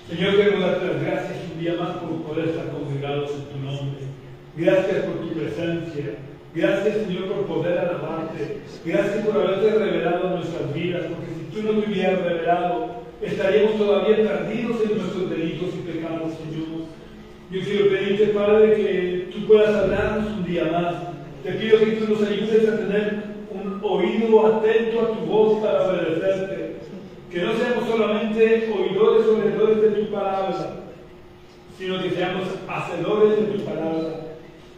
Señor, queremos darte las gracias un día más por poder estar congregados en tu nombre. Gracias por tu presencia. Gracias, Señor, por poder alabarte. Gracias por haberte revelado en nuestras vidas, porque si tú no te hubieras revelado, estaríamos todavía perdidos en nuestros delitos y pecados, Señor. Yo quiero pedirte, Padre, que tú puedas hablarnos un día más. Te pido que tú nos ayudes a tener un oído atento a tu voz para obedecerte. Que no seamos solamente oidores o leedores de tu palabra, sino que seamos hacedores de tu palabra.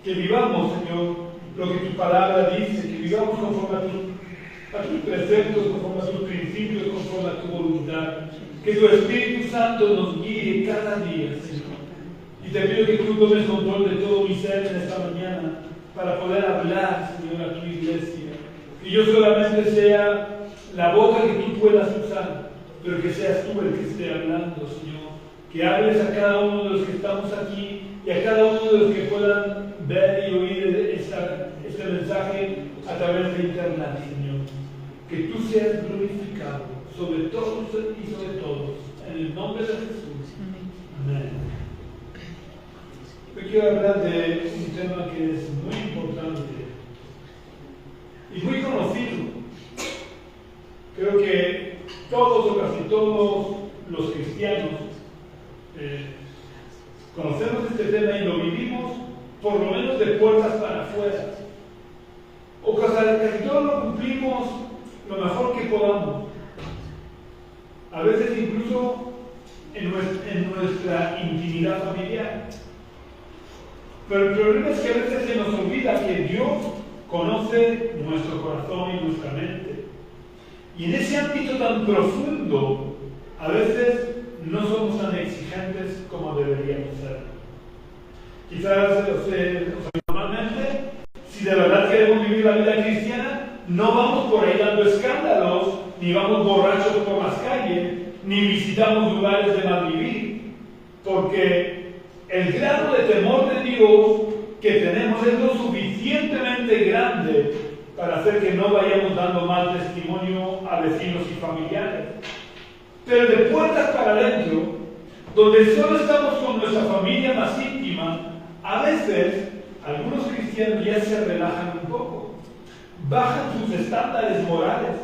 Que vivamos, Señor, lo que tu palabra dice, que vivamos conforme a tus preceptos, conforme a tus principios, conforme a tu voluntad. Que tu Espíritu Santo nos guíe cada día, Señor. Y te pido que tú tomes control de todo mi ser en esta mañana para poder hablar, Señor, a tu iglesia. Que yo solamente sea la boca que tú puedas usar, pero que seas tú el que esté hablando, Señor. Que hables a cada uno de los que estamos aquí y a cada uno de los que puedan ver y oír este mensaje a través de internet, Señor. Que tú seas glorificado sobre todos y sobre todos. En el nombre de Jesús. Amén. Hoy quiero hablar de un tema que es muy importante y muy conocido. Creo que todos o casi todos los cristianos conocemos este tema y lo vivimos por lo menos de puertas para afuera. O casi todos lo cumplimos lo mejor que podamos. A veces incluso en nuestra intimidad familiar. Pero el problema es que a veces se nos olvida que Dios conoce nuestro corazón y nuestra mente. Y en ese ámbito tan profundo, a veces no somos tan exigentes como deberíamos ser. Quizás, normalmente, si de verdad queremos vivir la vida cristiana, no vamos por ahí dando escándalos, ni vamos borrachos por las calles, ni visitamos lugares de mal vivir, porque el grado de temor de Dios que tenemos es lo suficientemente grande para hacer que no vayamos dando mal testimonio a vecinos y familiares. Pero de puertas para adentro, donde solo estamos con nuestra familia más íntima, a veces algunos cristianos ya se relajan un poco, bajan sus estándares morales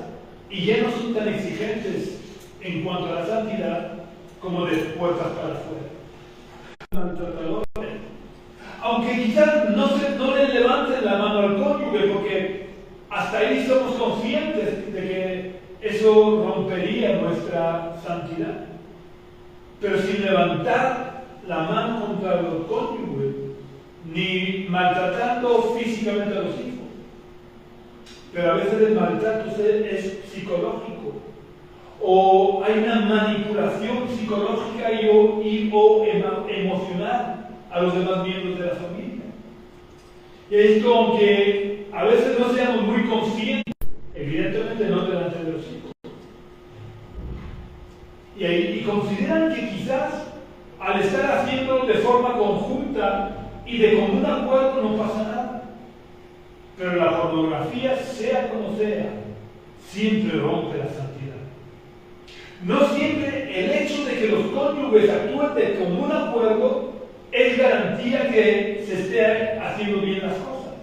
y ya no son tan exigentes en cuanto a la santidad como de puertas para afuera. Aunque quizás no le levanten la mano al cónyuge, porque hasta ahí somos conscientes de que eso rompería nuestra santidad. Pero sin levantar la mano contra los cónyuges, ni maltratando físicamente a los hijos. Pero a veces el maltrato es psicológico, o hay una manipulación psicológica o emocional a los demás miembros de la familia. Y esto, aunque a veces no seamos muy conscientes, evidentemente no delante de los hijos. Y consideran que quizás al estar haciendo de forma conjunta y de común acuerdo no pasa nada. Pero la pornografía, sea como sea, siempre rompe la santidad. No siempre el hecho de que los cónyuges actúen de común acuerdo es garantía que se esté haciendo bien las cosas.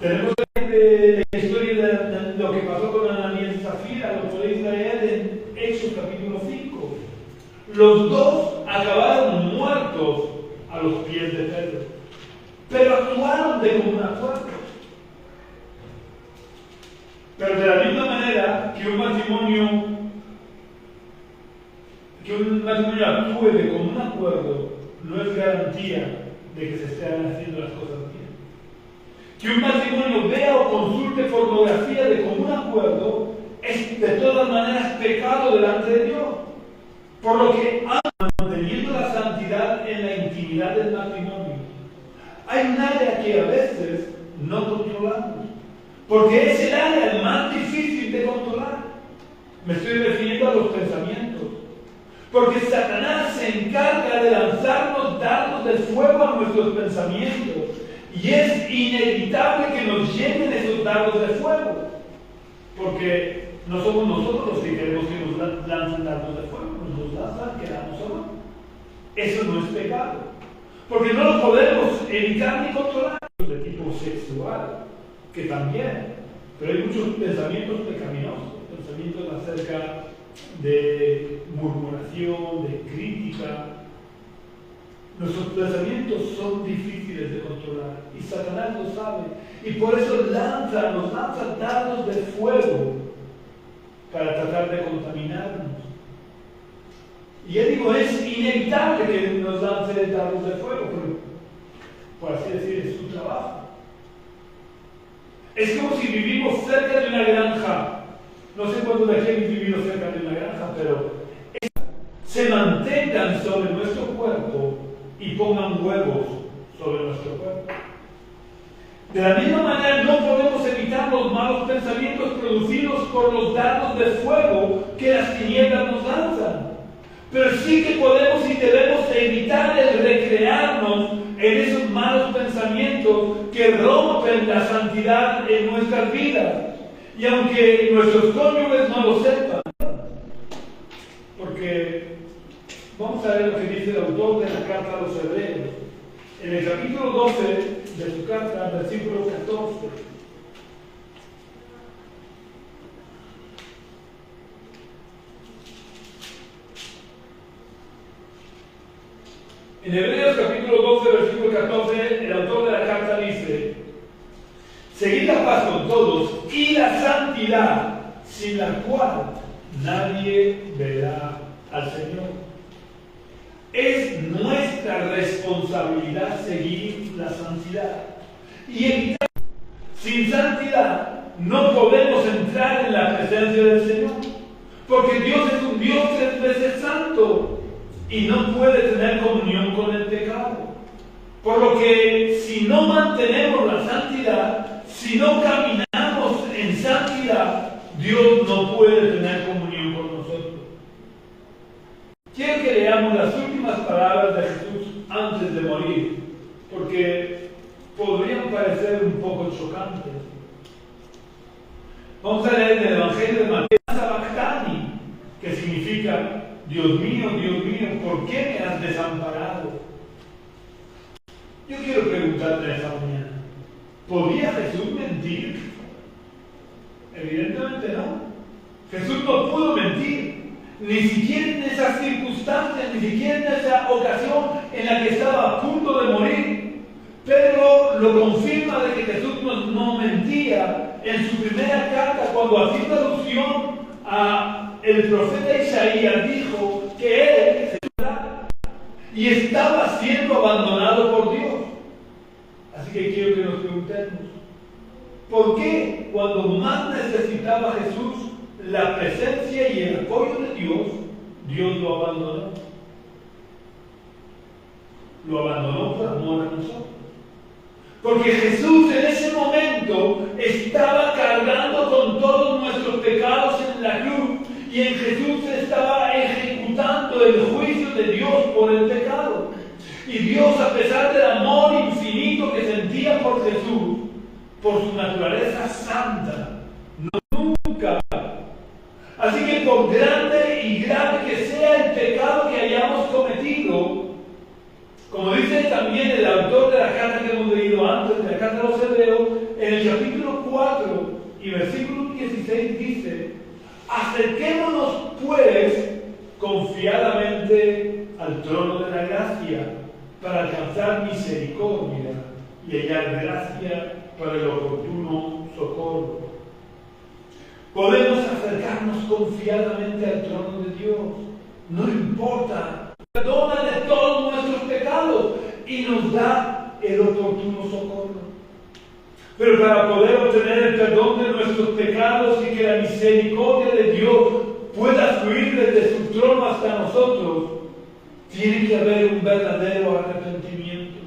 Tenemos la historia de lo que pasó con Ananías y Zafira, lo podéis leer en Hechos capítulo 5. Los dos acabaron muertos a los pies de Pedro, pero actuaron de común acuerdo. Pero de la misma manera que un matrimonio actúe de común acuerdo no es garantía de que se estén haciendo las cosas bien. Que un matrimonio vea o consulte pornografía de común acuerdo es de todas maneras pecado delante de Dios. Por lo que, manteniendo la santidad en la intimidad del matrimonio, hay un área que a veces no controlamos, porque es el área más difícil de controlar. Me estoy refiriendo a los pensamientos. Porque Satanás se encarga de lanzarnos dardos de fuego a nuestros pensamientos. Y es inevitable que nos lleguen esos dardos de fuego. Porque no somos nosotros los que queremos que nos lancen dardos de fuego. Nos lanzan, queramos o no. eso no es pecado. Porque no lo podemos evitar ni controlar. De tipo sexual, que también, pero hay muchos pensamientos pecaminosos, pensamientos acerca de murmuración, de crítica. Nuestros pensamientos son difíciles de controlar y Satanás lo sabe, y por eso nos lanza dardos de fuego para tratar de contaminarnos. Y yo digo, es inevitable que nos lance dardos de fuego, pero, por así decir, es su trabajo. Es como si vivimos cerca de una granja. No sé cuántos de aquí han vivido cerca de una granja, pero se mantengan sobre nuestro cuerpo y pongan huevos sobre nuestro cuerpo. De la misma manera, no podemos evitar los malos pensamientos producidos por los dardos de fuego que las tinieblas nos lanzan. Pero sí que podemos y debemos evitar el recrearnos en esos malos pensamientos que rompen la santidad en nuestras vidas. Y aunque nuestros cónyuges no lo sepan, porque vamos a ver lo que dice el autor de la carta a los Hebreos, en el capítulo 12 de su carta, versículo 14. En Hebreos capítulo 12, versículo 14, el autor de la carta dice: seguid la paz con todos y la santidad, sin la cual nadie verá al Señor. Es nuestra responsabilidad seguir la santidad y evitar. Sin santidad no podemos entrar en la presencia del Señor, porque Dios es un Dios 3 veces santo y no puede tener comunión con el pecado. Por lo que si no mantenemos la santidad, si no caminamos en santidad, Dios no puede tener comunión con nosotros. Quiero que leamos las últimas palabras de Jesús antes de morir, porque podrían parecer un poco chocantes. Vamos a leer el Evangelio de Mateo, Sabactani, que significa: Dios mío, ¿por qué me has desamparado? Yo quiero preguntarte esta mañana, ¿podía Jesús mentir? Evidentemente no. Jesús no pudo mentir, ni siquiera en esas circunstancias, ni siquiera en esa ocasión en la que estaba a punto de morir. Pedro lo confirma de que Jesús no mentía en su primera carta, cuando haciendo alusión a el profeta Isaías dijo que él y estaba siendo abandonado por Dios. Así que quiero que nos preguntemos, ¿por qué cuando más necesitaba Jesús la presencia y el apoyo de Dios, Dios lo abandonó? Lo abandonó por amor a nosotros. Porque Jesús en ese momento estaba cargando con todos nuestros pecados en la cruz, y en Jesús se estaba ejecutando el juicio de Dios por el pecado. Y Dios, a pesar del amor infinito que sentía por Jesús, por su naturaleza santa, nunca. Así que por grande y grave que sea el pecado que hayamos cometido, como dice también el autor de la carta que hemos leído antes, de la carta de los Hebreos, en el capítulo 4 y versículo 16 dice: acerquémonos pues confiadamente al trono de la gracia para alcanzar misericordia y hallar gracia para el oportuno socorro. Podemos acercarnos confiadamente al trono de Dios, no importa, perdona de todos nuestros pecados y nos da el oportuno socorro. Pero para poder obtener el perdón de nuestros pecados y que la misericordia de Dios pueda fluir desde su trono hasta nosotros, tiene que haber un verdadero arrepentimiento.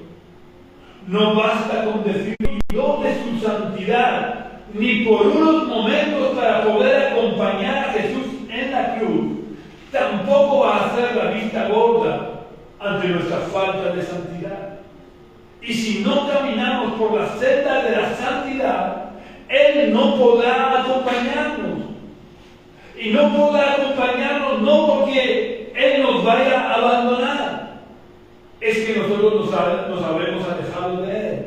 No basta con decir Dios de su santidad, ni por unos momentos para poder acompañar a Jesús en la cruz. Tampoco va a hacer la vista gorda ante nuestra falta de santidad. Y si no caminamos por la senda de la santidad, Él no podrá acompañarnos. Y no podrá acompañarnos no porque Él nos vaya a abandonar, nosotros nos habremos alejado de Él.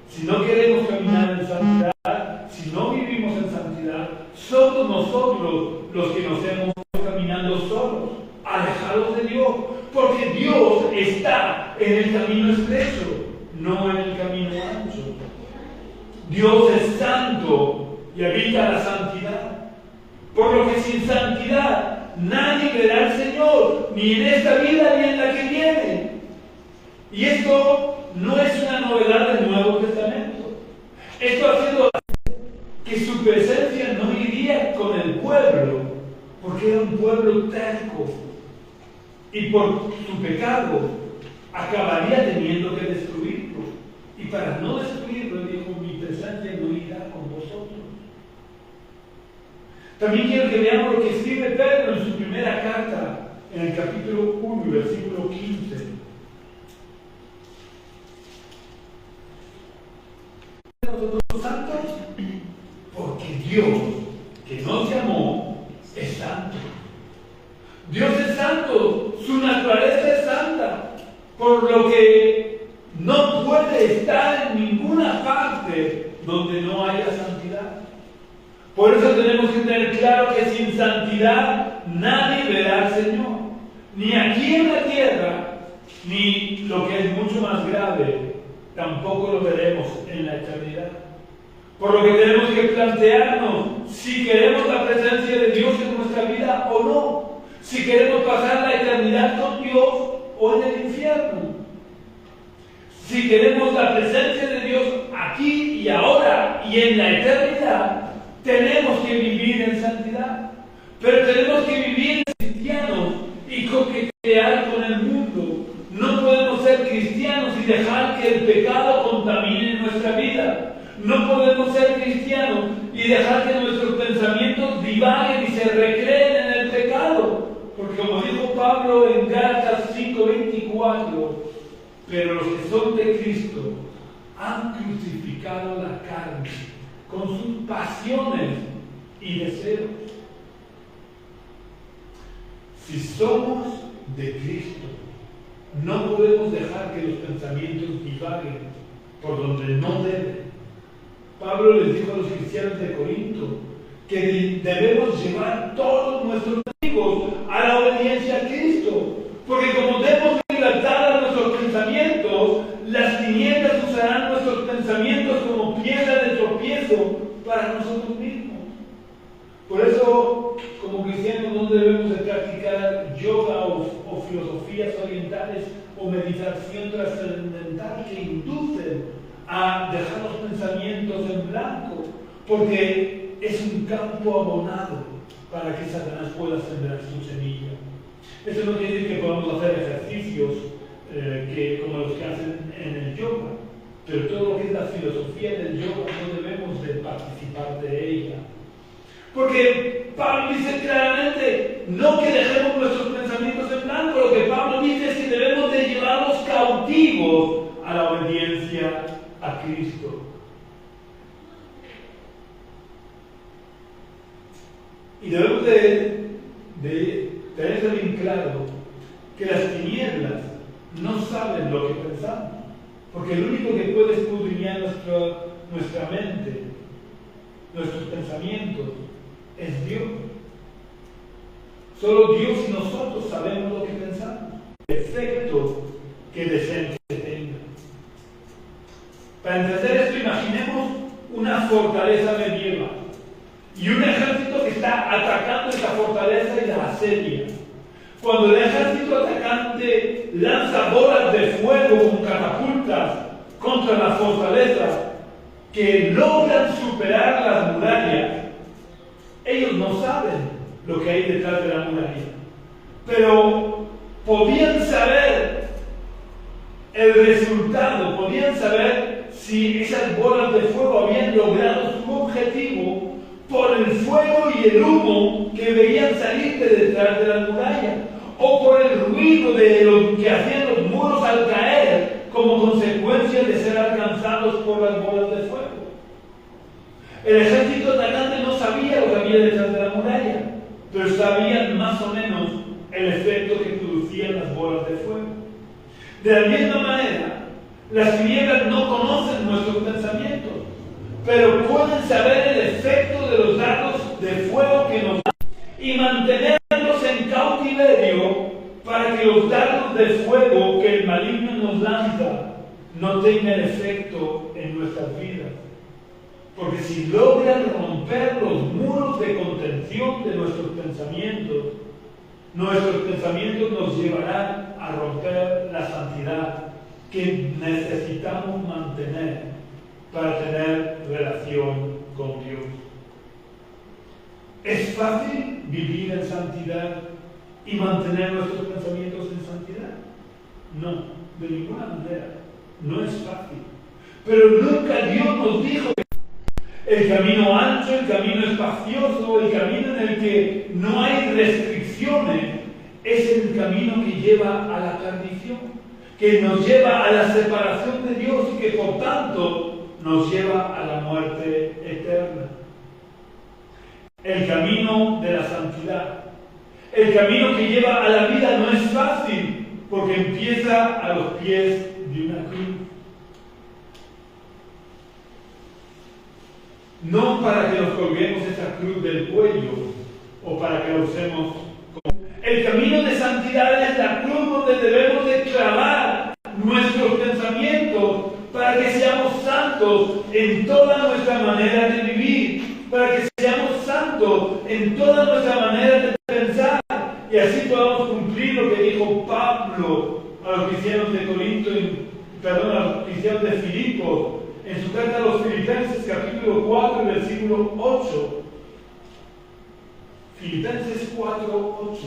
Si no queremos caminar en santidad, si no vivimos en santidad, somos nosotros los que nos hemos ido caminando solos, alejados de Dios, porque Dios está en el camino estrecho, no en el camino ancho. Dios es santo y habita la santidad, por lo que sin santidad nadie verá al Señor, ni en esta vida ni en la que viene. Y esto no es una novedad del Nuevo Testamento. Esto ha sido que su presencia no iría con el pueblo, porque era un pueblo terco, y por su pecado acabaría teniendo que destruirlo. Y para no destruirlo, dijo, mi presencia no irá con vosotros. También quiero que veamos lo que escribe Pedro en su primera carta, en el capítulo 1, versículo 15. Nosotros santos, porque Dios, que nos llamó, es santo. Dios es santo, su naturaleza es santa, por lo que no puede estar en ninguna parte donde no haya santidad. Por eso tenemos que tener claro que sin santidad nadie verá al Señor, ni aquí en la tierra, ni lo que es mucho más grave, tampoco lo veremos en la eternidad. Por lo que tenemos que plantearnos si queremos la presencia de Dios en nuestra vida o no, si queremos pasar la eternidad con Dios o en el infierno. Si queremos la presencia de Dios aquí y ahora y en la eternidad, tenemos que vivir en santidad, pero tenemos que vivir cristianos y coquetear con el mundo. No podemos ser cristianos y dejar que el pecado contamine nuestra vida. No podemos ser cristianos y dejar que nuestros pensamientos divaguen y se recreen en el pecado. Porque como dijo Pablo en Gálatas 5:24, pero los que son de Cristo han crucificado la carne con sus pasiones y deseos. Si somos de Cristo, no podemos dejar que los pensamientos divaguen por donde no deben. Pablo les dijo a los cristianos de Corinto que debemos llevar todos nuestros enemigos a la obediencia a Cristo, porque como demos libertad a nuestros pensamientos, las tinieblas usarán nuestros pensamientos como piedra de tropiezo para nosotros mismos. Por eso, como cristianos, no debemos de practicar yoga o filosofías orientales o meditación trascendental que inducen a dejar los pensamientos en blanco, porque es un campo abonado para que Satanás pueda sembrar su semilla. Eso no quiere decir que podamos hacer ejercicios como los que hacen en el yoga, pero todo lo que es la filosofía del yoga no debemos de participar de ella. Porque Pablo dice claramente, no que dejemos nuestros pensamientos en blanco, lo que Pablo dice es que debemos de llevarlos cautivos a la obediencia a Cristo. Y debemos de tener bien claro que las tinieblas no saben lo que pensamos, porque el único que puede escudriñar nuestra mente, nuestros pensamientos, es Dios. Solo Dios y nosotros sabemos lo que pensamos, el efecto que deseamos que tenga. Para entender esto, imaginemos una fortaleza medieval y un ejército que está atacando esa fortaleza y la asedia. Cuando el ejército atacante lanza bolas de fuego con catapultas contra la fortaleza que logran superar las murallas, ellos no saben lo que hay detrás de la muralla, pero podían saber el resultado, podían saber si esas bolas de fuego habían logrado su objetivo por el fuego y el humo que veían salir de detrás de la muralla, o por el ruido de lo que hacían los muros al caer como consecuencia de ser alcanzados por las bolas de fuego. El ejército atacante no sabía lo que había detrás de la muralla, pero sabían más o menos el efecto que producían las bolas de fuego. De la misma manera, las tinieblas no conocen nuestros pensamientos, pero pueden saber el efecto de los dardos de fuego que nos dan y mantenerlos en cautiverio para que los dardos de fuego que el maligno nos lanza no tengan efecto en nuestras vidas. Porque si logran romper los muros de contención de nuestros pensamientos nos llevarán a romper la santidad que necesitamos mantener para tener relación con Dios. ¿Es fácil vivir en santidad y mantener nuestros pensamientos en santidad? No, de ninguna manera. No es fácil. Pero nunca Dios nos dijo el camino ancho, el camino espacioso, el camino en el que no hay restricciones, es el camino que lleva a la perdición, que nos lleva a la separación de Dios y que por tanto nos lleva a la muerte eterna. El camino de la santidad, el camino que lleva a la vida no es fácil, porque empieza a los pies de una cruz. No para que nos colguemos esa cruz del cuello o para que la usemos como... El camino de santidad es la cruz donde debemos de clavar nuestros pensamientos para que seamos santos en toda nuestra manera de vivir, para que seamos santos en toda nuestra manera de pensar y así podamos cumplir lo que dijo Pablo a los cristianos de Corinto, a los cristianos de Filipos, en su carta a los Filipenses, capítulo 4, versículo 8. Filipenses 4, 8.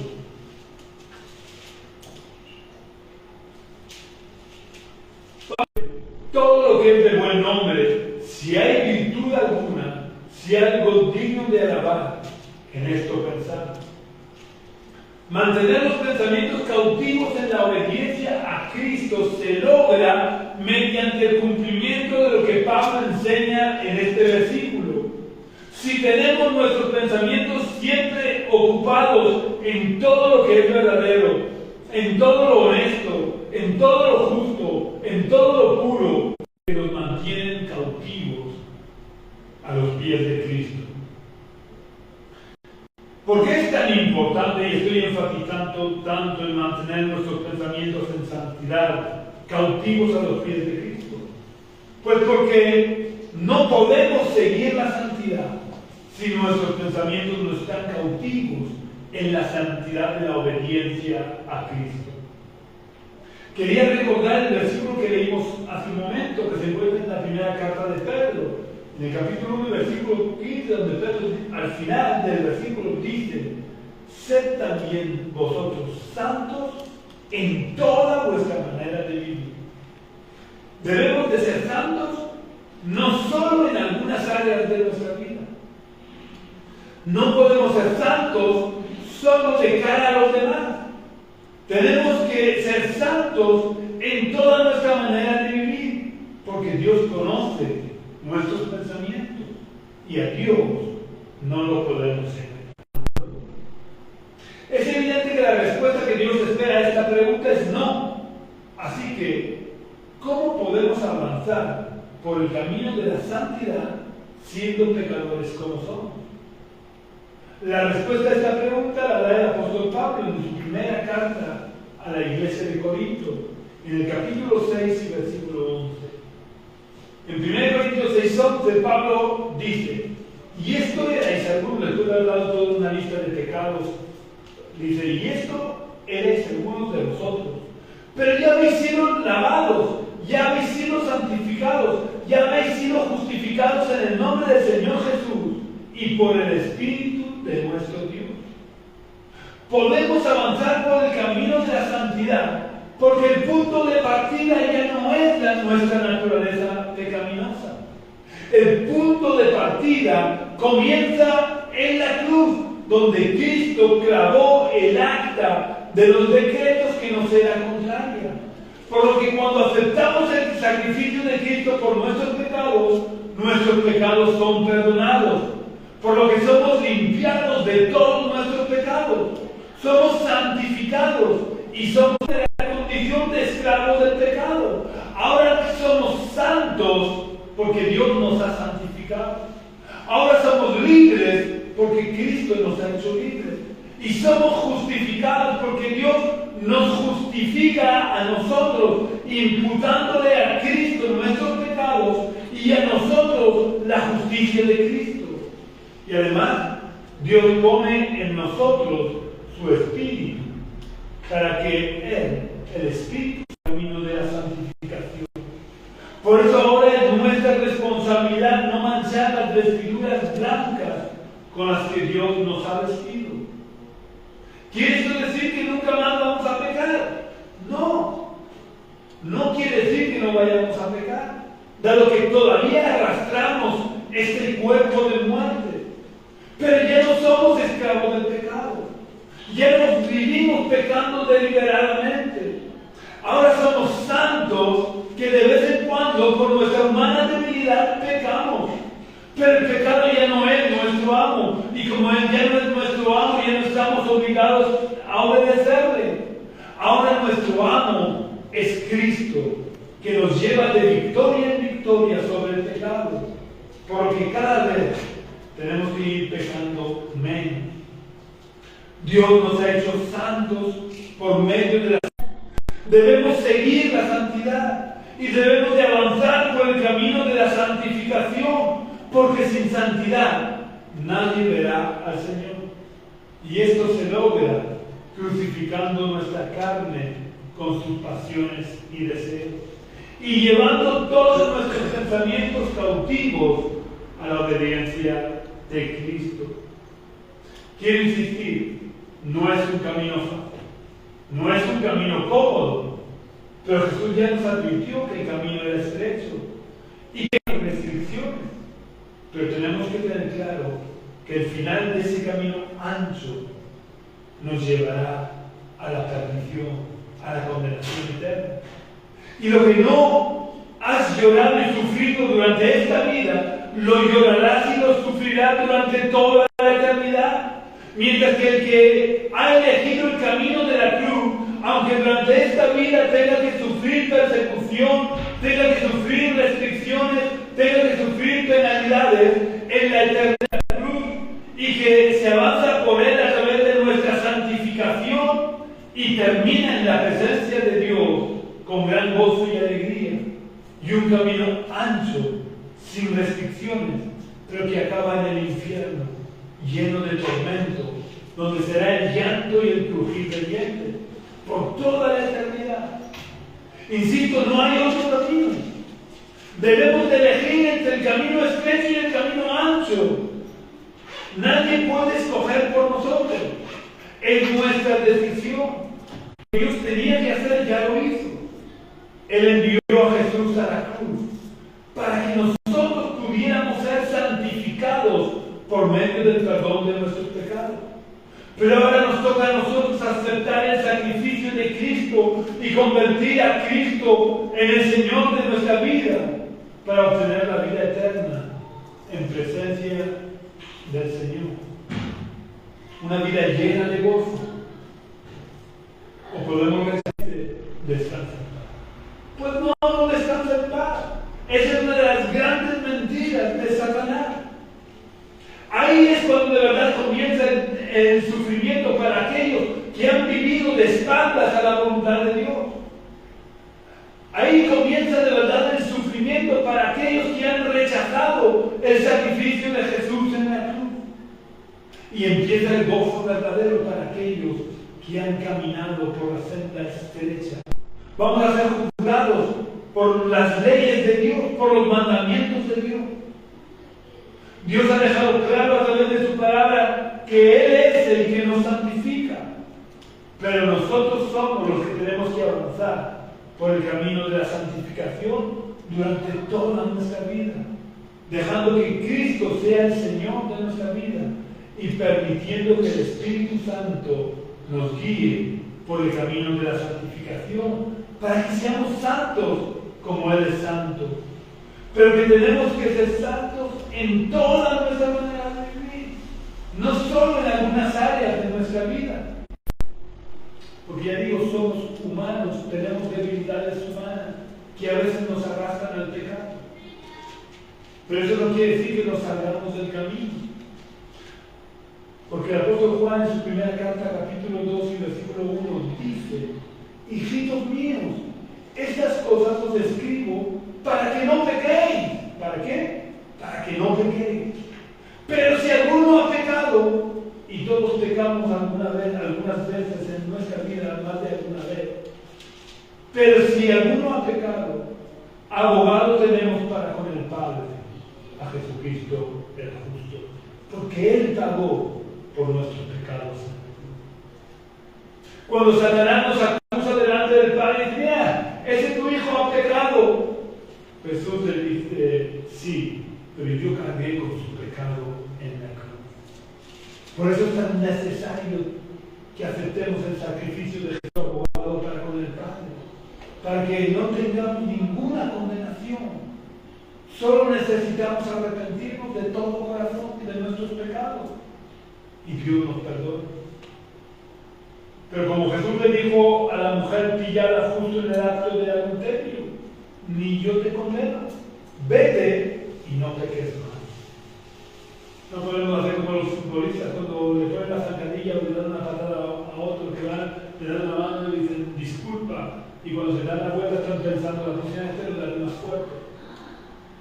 Todo lo que es de buen nombre, si hay virtud alguna, si hay algo digno de alabar, en esto pensar. Mantener los pensamientos cautivos en la obediencia a Cristo se logra mediante el cumplimiento de lo que Pablo enseña en este versículo. Si tenemos nuestros pensamientos siempre ocupados en todo lo que es verdadero, en todo lo honesto, en todo lo justo, en todo lo puro, que nos mantienen cautivos a los pies de Cristo. ¿Por qué es tan importante, y estoy enfatizando tanto en mantener nuestros pensamientos en santidad, cautivos a los pies de Cristo? Pues porque no podemos seguir la santidad si nuestros pensamientos no están cautivos en la santidad de la obediencia a Cristo. Quería recordar el versículo que leímos hace un momento, que se encuentra en la primera carta de Pedro, en el capítulo 1, versículo 15, donde Pedro al final del versículo dice: sed también vosotros santos en toda vuestra manera de vivir. Debemos de ser santos no solo en algunas áreas de nuestra vida. No podemos ser santos solo de cara a los demás. Tenemos que ser santos en toda nuestra manera de vivir, porque Dios conoce nuestros pensamientos y a Dios no lo podemos engañar. Es evidente que la respuesta que Dios espera a esta pregunta es no. Así que, ¿cómo podemos avanzar por el camino de la santidad siendo pecadores como somos? La respuesta a esta pregunta la da el apóstol Pablo en su primera carta a la iglesia de Corinto, en el capítulo 6 y versículo 11. En 1 Corintios 6:11, Pablo dice: y esto erais algunos, después de haber dado toda una lista de pecados, dice: y esto erais algunos de vosotros, pero ya habéis sido lavados, ya habéis sido santificados, ya habéis sido justificados en el nombre del Señor Jesús y por el Espíritu de nuestro Dios. Podemos avanzar por el camino de la santidad, porque el punto de partida ya no es nuestra naturaleza pecaminosa. El punto de partida comienza en la cruz, donde Cristo clavó el acta de los decretos que nos era contraria. Por lo que cuando aceptamos el sacrificio de Cristo por nuestros pecados son perdonados. Por lo que somos limpiados de todos nuestros pecados. Somos santificados y somos de la condición condición de esclavos del pecado. Ahora somos santos porque Dios nos ha santificado. Ahora somos libres porque Cristo nos ha hecho libres. Y somos justificados porque Dios nos justifica a nosotros, imputándole a Cristo nuestros pecados y a nosotros la justicia de Cristo. Y además, Dios pone en nosotros su Espíritu para que el Espíritu, camino de la santificación. Por eso ahora es nuestra responsabilidad no manchar las vestiduras blancas con las que Dios nos ha vestido. ¿Quiere eso decir que nunca más vamos a pecar? No. No quiere decir que no vayamos a pecar, dado que todavía arrastramos este cuerpo de muerte. Pero ya no somos esclavos del pecado. Ya no vivimos pecando deliberadamente. Ahora somos santos que de vez en cuando, por nuestra humana debilidad, pecamos. Pero el pecado ya no es nuestro amo. Y como Él ya no es nuestro amo, ya no estamos obligados a obedecerle. Ahora nuestro amo es Cristo, que nos lleva de victoria en victoria sobre el pecado. Porque cada vez tenemos que ir pecando menos. Dios nos ha hecho santos por medio de la santidad. Debemos seguir la santidad y debemos de avanzar por el camino de la santificación, porque sin santidad nadie verá al Señor. Y esto se logra crucificando nuestra carne con sus pasiones y deseos, y llevando todos nuestros pensamientos cautivos a la obediencia de Cristo. Quiero insistir, no es un camino fácil, no es un camino cómodo, pero Jesús ya nos advirtió que el camino era estrecho y que hay restricciones. Pero tenemos que tener claro que el final de ese camino ancho nos llevará a la perdición, a la condenación eterna. Y lo que no has llorado y sufrido durante esta vida, lo llorarás y lo sufrirás durante toda la eternidad. Mientras que el que ha elegido el camino de la cruz, aunque durante esta vida tenga que sufrir persecución, tenga que sufrir restricciones, tenga que sufrir penalidades, en la eternidad de la cruz, y que se avanza por él a través de nuestra santificación y termina en la presencia de Dios con gran gozo y alegría, y un camino ancho, sin restricciones, pero que acaba en el infierno, lleno de tormento, donde será el llanto y el crujir del diente por toda la eternidad. Insisto, no hay otro camino. Debemos de elegir entre el camino estrecho y el camino ancho. Nadie puede escoger por nosotros. Es nuestra decisión. Dios tenía que hacer, ya lo hizo. Él envió a Jesús a la cruz para que nosotros pudiéramos ser santificados por medio del perdón de nuestros pecados. Pero ahora nos toca a nosotros aceptar el sacrificio de Cristo y convertir a Cristo en el Señor de nuestra vida para obtener la vida eterna en presencia del Señor. Una vida llena de gozo. O podemos decir, descansa en paz. Pues no descansa en paz. Esa es una de las grandes mentiras de Satanás. Ahí es cuando de verdad comienza el sufrimiento para aquellos que han vivido de espaldas a la voluntad de Dios. Ahí comienza de verdad el sufrimiento para aquellos que han rechazado el sacrificio de Jesús en la cruz. Y empieza el gozo verdadero para aquellos que han caminado por la senda estrecha. Vamos a ser juzgados por las leyes de Dios, por los mandamientos de Dios. Dios ha dejado claro a través de su palabra que Él es el que nos santifica. Pero nosotros somos los que tenemos que avanzar por el camino de la santificación durante toda nuestra vida, dejando que Cristo sea el Señor de nuestra vida y permitiendo que el Espíritu Santo nos guíe por el camino de la santificación para que seamos santos como Él es santo. Pero que tenemos que ser santos en toda nuestra manera de vivir, no solo en algunas áreas de nuestra vida. Porque ya digo, somos humanos humanos tenemos debilidades humanas que a veces nos arrastran al pecado. Pero eso no quiere decir que nos salgamos del camino. Porque el apóstol Juan en su primera carta, capítulo 2 y versículo 1, dice: hijitos míos, estas cosas os escribo para que no pequéis. ¿Para qué? Para que no pequéis. Pero si alguno ha pecado, y todos pecamos algunas veces en nuestra vida, más de alguna vez, pero si alguno ha pecado, abogado tenemos para con el Padre, a Jesucristo el justo, porque Él pagó por nuestros pecados. Cuando Satanás nos acusa delante del Padre y dice: mira, ese tu hijo ha pecado, Jesús le dice: sí, pero yo cargué con su pecado en la cruz. Por eso es tan necesario que aceptemos el sacrificio de Jesús abogado para con el Padre, para que no tengamos ninguna condenación. Solo necesitamos arrepentirnos de todo corazón de nuestros pecados y Dios nos perdona. Pero como Jesús le dijo a la mujer pillada justo en el acto de adulterio: ni yo te condeno, vete y no peques más. No podemos hacer como los futbolistas cuando le ponen la zancadilla o le dan una patada a otro que van, le dan la mano y le dicen disculpa, y cuando se dan la vuelta están pensando: la próxima vez te lo daré más fuerte.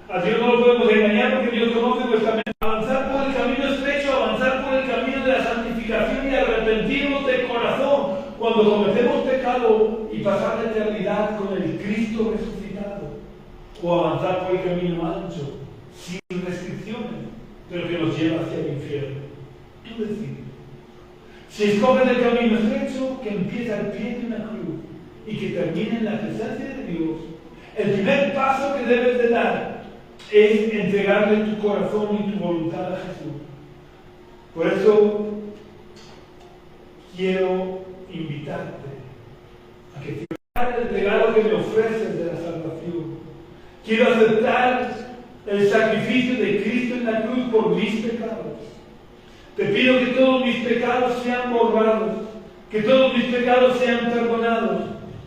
A Dios no lo podemos engañar porque Dios conoce nuestra mente. Avanzar por el camino estrecho, avanzar por el camino de la santificación y arrepentirnos de corazón cuando cometemos pecado y pasar la eternidad con el Cristo resucitado, o avanzar por el camino ancho, sin restricciones, pero que nos lleva hacia el infierno. Tú decides. Si escoges el camino estrecho, que empieza al pie de una cruz y que termina en la presencia de Dios, el primer paso que debes de dar es entregarle tu corazón y tu voluntad a Jesús. Por eso quiero invitarte a que aceptes el regalo que me ofreces de la salvación. Quiero aceptar el sacrificio de Cristo en la cruz por mis pecados. Te pido que todos mis pecados sean borrados, que todos mis pecados sean perdonados.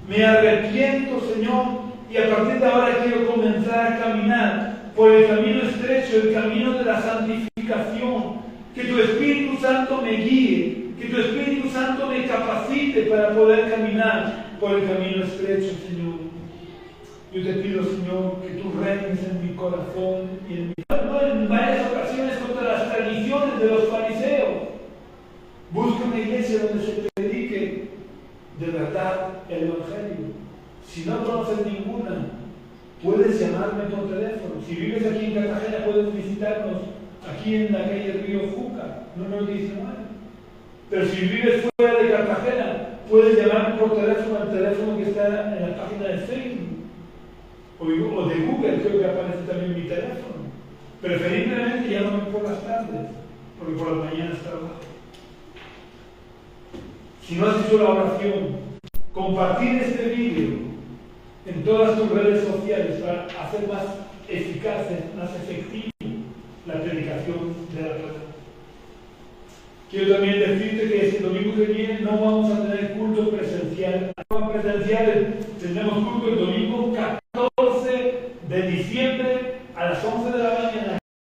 Me arrepiento, Señor, y a partir de ahora quiero comenzar a caminar por el camino estrecho, el camino de la santificación. Que tu Espíritu Santo me guíe, que tu Espíritu Santo me capacite para poder caminar por el camino estrecho, Señor. Yo te pido, Señor, que tú reines en mi corazón y en mi corazón. En varias ocasiones contra las tradiciones de los fariseos. Busca una iglesia donde se predique de verdad el Evangelio. Si no conoces ninguna, puedes llamarme por teléfono. Si vives aquí en Cartagena, puedes visitarnos aquí en la calle Río Júcar, número 19. Pero si vives fuera de Cartagena, puedes llamarme por teléfono al teléfono que está en la página de Facebook o de Google, creo que aparece también mi teléfono. Preferiblemente llámame por las tardes, porque por las mañanas trabajo. Si no has hecho la oración, compartir este vídeo en todas tus redes sociales para hacer más eficaz, más efectiva la predicación de la verdad. Quiero también decirte que este domingo que viene no vamos a tener culto presencial. Tenemos culto el domingo 14